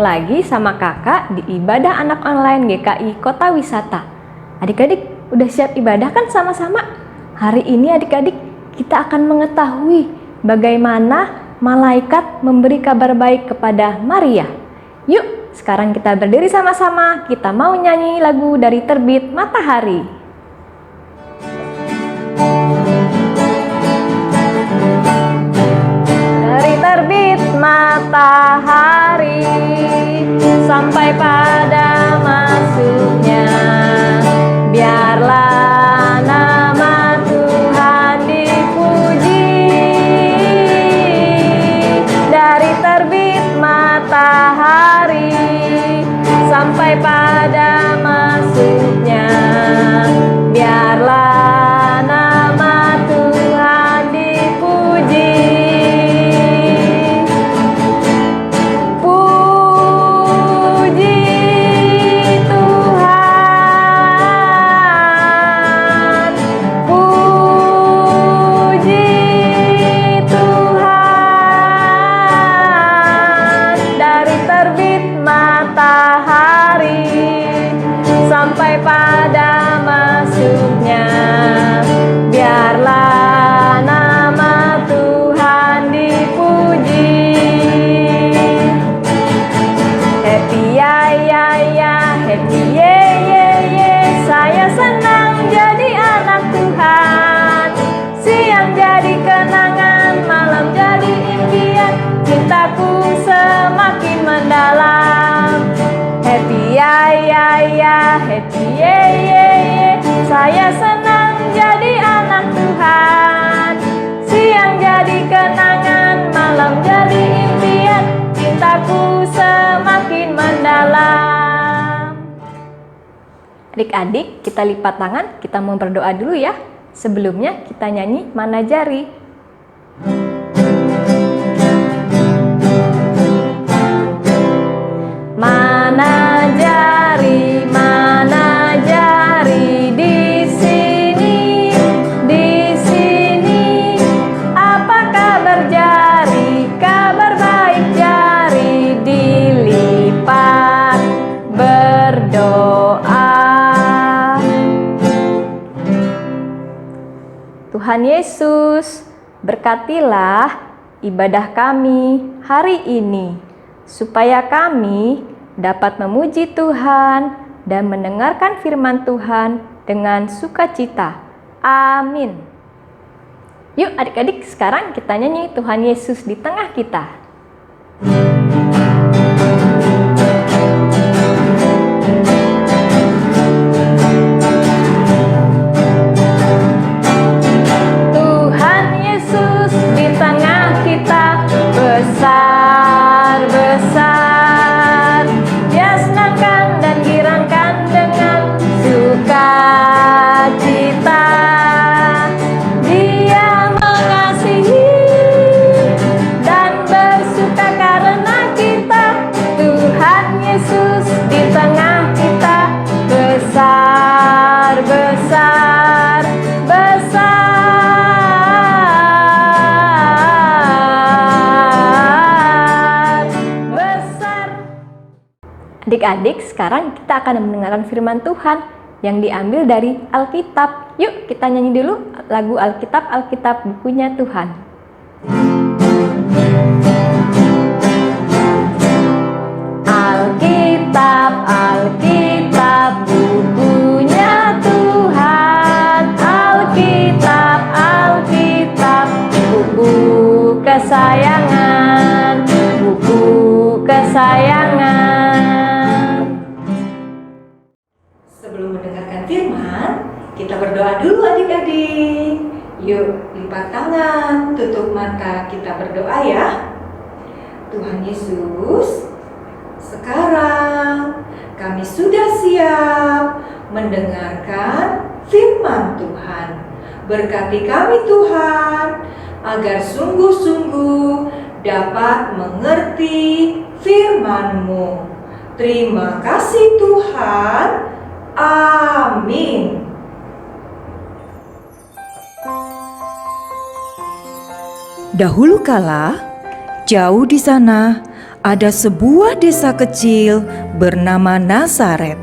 lagi sama kakak di ibadah anak online GKI Kota Wisata. Adik-adik, udah siap ibadah kan sama-sama? Hari ini adik-adik, kita akan mengetahui bagaimana malaikat memberi kabar baik kepada Maria. Yuk, sekarang kita berdiri sama-sama, kita mau nyanyi lagu dari Terbit Matahari. Dari terbit matahari sampai pada masuknya, biarlah nama Tuhan dipuji. Dari terbit matahari sampai pada masuknya, biarlah nama Tuhan dipuji. Puji Tuhan, puji Tuhan. Dari terbit matahari sampai pada masuknya, biarlah nama Tuhan dipuji. Happy ya ya ya, happy ye ye ye, saya senang jadi anak Tuhan. Siang jadi kenangan, malam jadi impian, cintaku semakin mendalam. Happy ya ya ya, happy ye ye ye, saya senang jadi anak Tuhan. Siang jadi kenangan, malam jadi impian, cintaku semakin mendalam. Adik-adik, kita lipat tangan, kita mau berdoa dulu ya. Sebelumnya kita nyanyi Mana Jari. Mana jari di sini, apa kabar jari, kabar baik jari, dilipat berdoa. Tuhan Yesus, berkatilah ibadah kami hari ini, supaya kami dapat memuji Tuhan dan mendengarkan firman Tuhan dengan sukacita. Amin. Yuk adik-adik, sekarang kita nyanyi Tuhan Yesus di tengah kita. Tuhan Yesus di tengah kita, besar-besar. Dia senangkan dan girangkan dengan sukacita. Dia mengasihi dan bersuka karena kita. Tuhan Yesus di tengah kita, besar-besar, besar. Adik-adik, sekarang kita akan mendengarkan firman Tuhan yang diambil dari Alkitab. Yuk kita nyanyi dulu lagu Alkitab bukunya Tuhan. Alkitab bukunya Tuhan. Alkitab buku kesayangan, buku kesayangan. Sebelum mendengarkan firman, kita berdoa dulu adik-adik. Yuk lipat tangan, tutup mata, kita berdoa ya. Tuhan Yesus, sekarang kami sudah siap mendengarkan firman Tuhan. Berkati kami Tuhan, agar sungguh-sungguh dapat mengerti firman-Mu. Terima kasih Tuhan. Amin. Dahulu kala, jauh di sana ada sebuah desa kecil bernama Nazaret.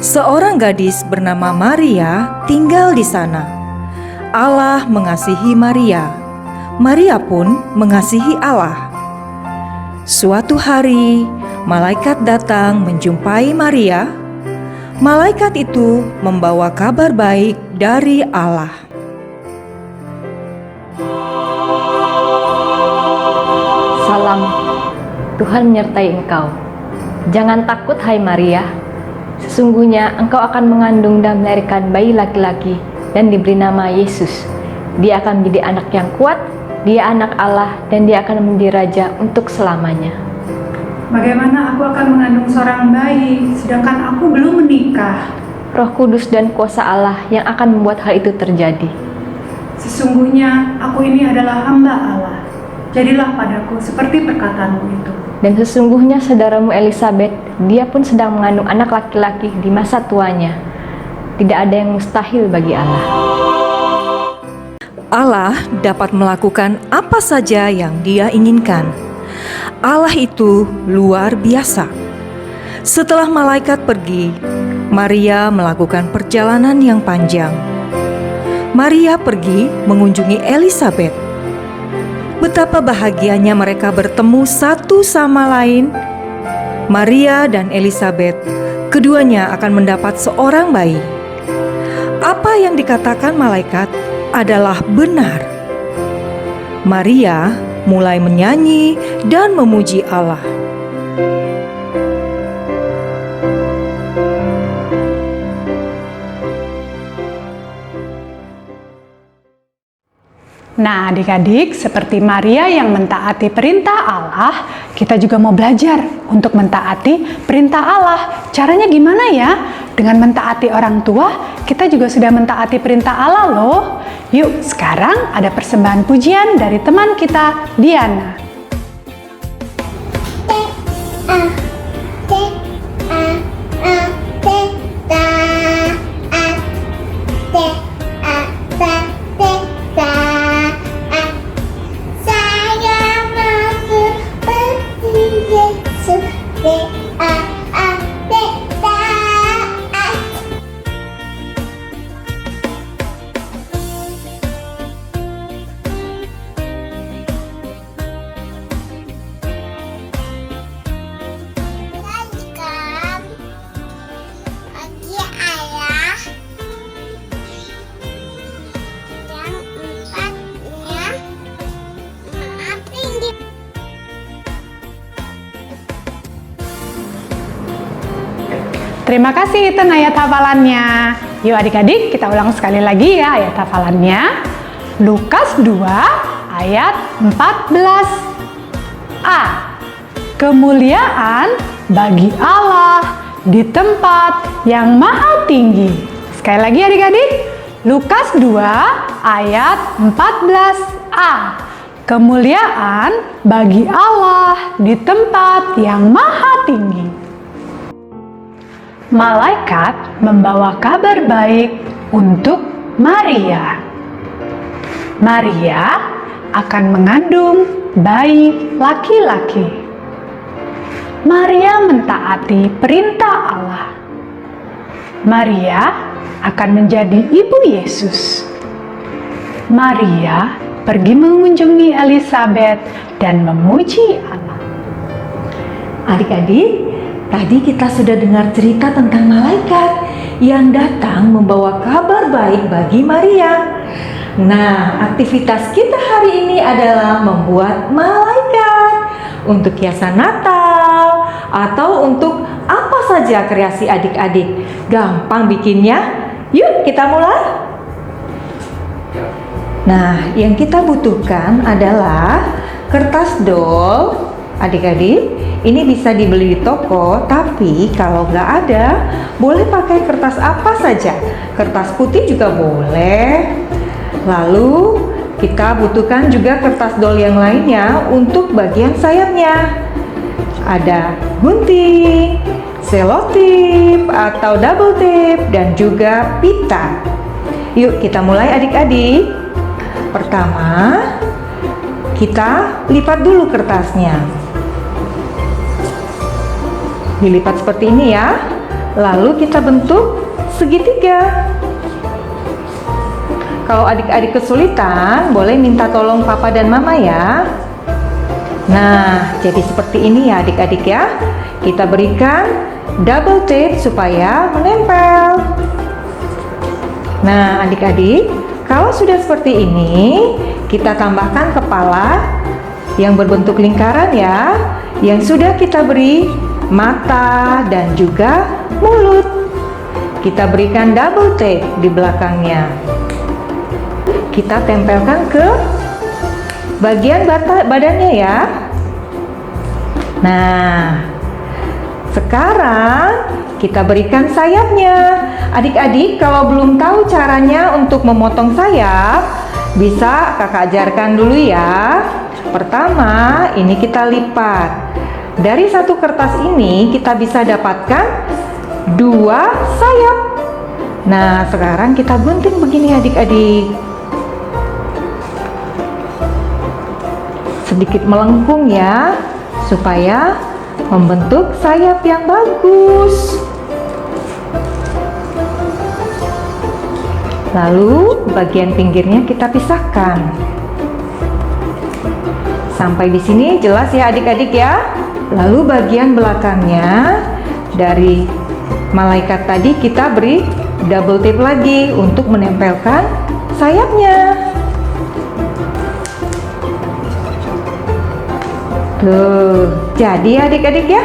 Seorang gadis bernama Maria tinggal di sana. Allah mengasihi Maria. Maria pun mengasihi Allah. Suatu hari, malaikat datang menjumpai Maria. Malaikat itu membawa kabar baik dari Allah. Salam, Tuhan menyertai engkau. Jangan takut, hai Maria. Sesungguhnya engkau akan mengandung dan melahirkan bayi laki-laki dan diberi nama Yesus. Dia akan menjadi anak yang kuat, dia anak Allah, dan dia akan menjadi raja untuk selamanya. Bagaimana aku akan mengandung seorang bayi, sedangkan aku belum menikah? Roh Kudus dan kuasa Allah yang akan membuat hal itu terjadi. Sesungguhnya aku ini adalah hamba Allah. Jadilah padaku seperti perkataanmu itu. Dan sesungguhnya saudaramu Elisabet, dia pun sedang mengandung anak laki-laki di masa tuanya. Tidak ada yang mustahil bagi Allah. Allah dapat melakukan apa saja yang Dia inginkan. Allah itu luar biasa. Setelah malaikat pergi, Maria melakukan perjalanan yang panjang. Maria pergi mengunjungi Elisabet. Betapa bahagianya mereka bertemu satu sama lain. Maria dan Elisabet, keduanya akan mendapat seorang bayi. Apa yang dikatakan malaikat adalah benar. Maria mulai menyanyi dan memuji Allah. Nah, adik-adik, seperti Maria yang mentaati perintah Allah, kita juga mau belajar untuk mentaati perintah Allah. Caranya gimana ya? Dengan mentaati orang tua, kita juga sudah mentaati perintah Allah loh. Yuk, sekarang ada persembahan pujian dari teman kita, Diana. Terima kasih, itu ayat hafalannya. Yuk adik-adik, kita ulang sekali lagi ya ayat hafalannya. Lukas 2 ayat 14a. Kemuliaan bagi Allah di tempat yang maha tinggi. Sekali lagi adik-adik, Lukas 2 ayat 14a. Kemuliaan bagi Allah di tempat yang maha tinggi. Malaikat membawa kabar baik untuk Maria. Maria akan mengandung bayi laki-laki. Maria mentaati perintah Allah. Maria akan menjadi ibu Yesus. Maria pergi mengunjungi Elisabet dan memuji Allah. Adik-adik, tadi kita sudah dengar cerita tentang malaikat yang datang membawa kabar baik bagi Maria. Nah, aktivitas kita hari ini adalah membuat malaikat untuk hiasan Natal atau untuk apa saja kreasi adik-adik. Gampang bikinnya. Yuk kita mulai. Nah, yang kita butuhkan adalah kertas doll. Adik-adik, ini bisa dibeli di toko, tapi kalau nggak ada, boleh pakai kertas apa saja. Kertas putih juga boleh. Lalu, kita butuhkan juga kertas doll yang lainnya untuk bagian sayapnya. Ada gunting, selotip atau double tape, dan juga pita. Yuk kita mulai adik-adik. Pertama, kita lipat dulu kertasnya. Dilipat seperti ini ya. Lalu kita bentuk segitiga. Kalau adik-adik kesulitan, boleh minta tolong papa dan mama ya. Nah, jadi seperti ini ya adik-adik ya. Kita berikan double tape supaya menempel. Nah, adik-adik, kalau sudah seperti ini, kita tambahkan kepala yang berbentuk lingkaran ya, yang sudah kita beri mata dan juga mulut. Kita berikan double tape di belakangnya. Kita tempelkan ke bagian badannya ya. Nah, sekarang kita berikan sayapnya. Adik-adik, kalau belum tahu caranya untuk memotong sayap, bisa kakak ajarkan dulu ya. Pertama, ini kita lipat. Dari satu kertas ini kita bisa dapatkan 2 sayap. Nah, sekarang kita gunting begini adik-adik. Sedikit melengkung ya, supaya membentuk sayap yang bagus. Lalu bagian pinggirnya kita pisahkan. Sampai di sini jelas ya adik-adik ya. Lalu bagian belakangnya dari malaikat tadi kita beri double tape lagi untuk menempelkan sayapnya. Tuh, jadi adik-adik ya.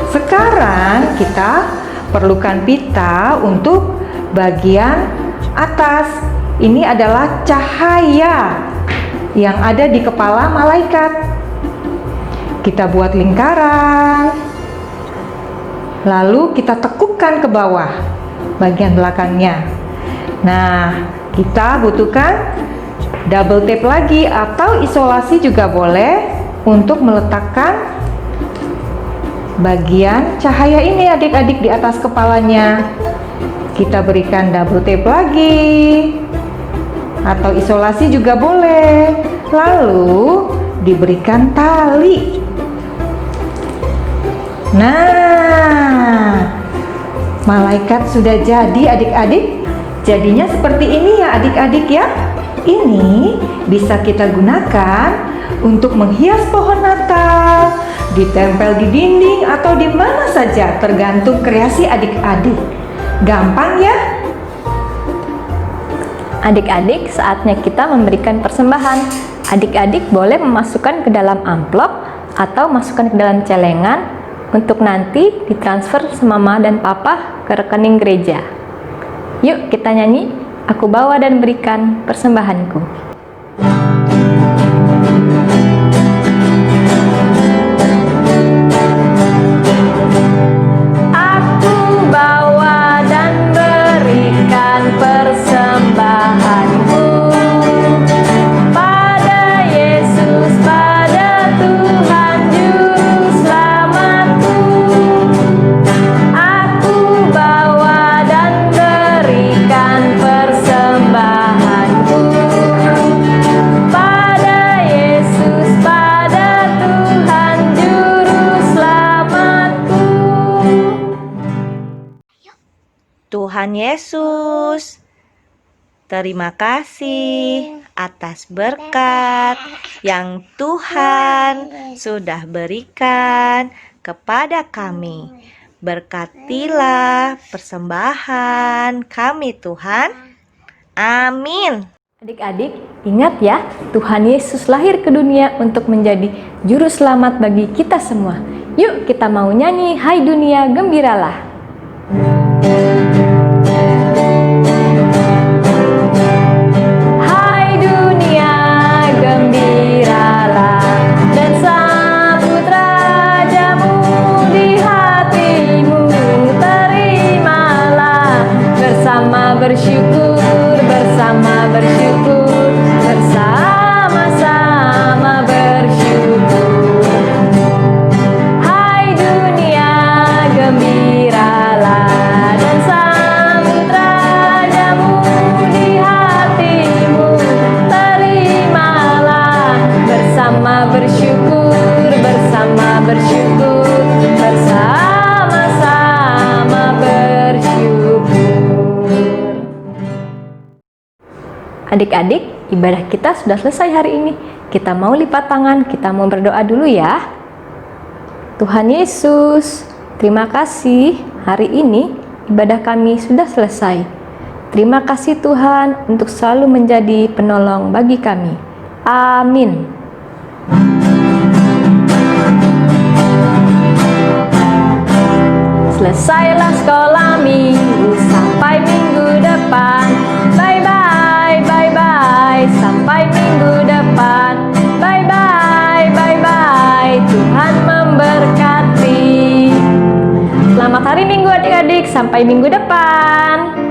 Sekarang kita perlukan pita untuk bagian atas. Ini adalah cahaya yang ada di kepala malaikat. Kita buat lingkaran. Lalu kita tekukkan ke bawah bagian belakangnya. Nah, kita butuhkan double tape lagi atau isolasi juga boleh untuk meletakkan bagian cahaya ini adik-adik di atas kepalanya. Kita berikan double tape lagi atau isolasi juga boleh. Lalu diberikan tali. Nah, malaikat sudah jadi adik-adik. Jadinya seperti ini ya adik-adik ya. Ini bisa kita gunakan untuk menghias pohon Natal, ditempel di dinding atau di mana saja, tergantung kreasi adik-adik. Gampang ya? Adik-adik, saatnya kita memberikan persembahan. Adik-adik boleh memasukkan ke dalam amplop atau masukkan ke dalam celengan untuk nanti ditransfer sama mama dan papa ke rekening gereja. Yuk kita nyanyi, aku bawa dan berikan persembahanku. Tuhan Yesus, terima kasih atas berkat yang Tuhan sudah berikan kepada kami. Berkatilah persembahan kami Tuhan. Amin. Adik-adik, ingat ya, Tuhan Yesus lahir ke dunia untuk menjadi juru selamat bagi kita semua. Yuk kita mau nyanyi, hai dunia gembiralah. Hai dunia gembiralah, dan sambut rajamu di hatimu. Terimalah bersama bersyukur, bersama bersyukur, bersama-sama bersyukur. Hai dunia gembiralah, dan Adik-adik, ibadah kita sudah selesai hari ini. Kita mau lipat tangan, kita mau berdoa dulu ya. Tuhan Yesus, terima kasih hari ini ibadah kami sudah selesai. Terima kasih Tuhan untuk selalu menjadi penolong bagi kami. Amin. Selesailah sekolah minggu, sampai minggu depan. Bye-bye, bye-bye, sampai minggu depan. Bye-bye, bye-bye, Tuhan memberkati. Selamat hari Minggu adik-adik, sampai minggu depan.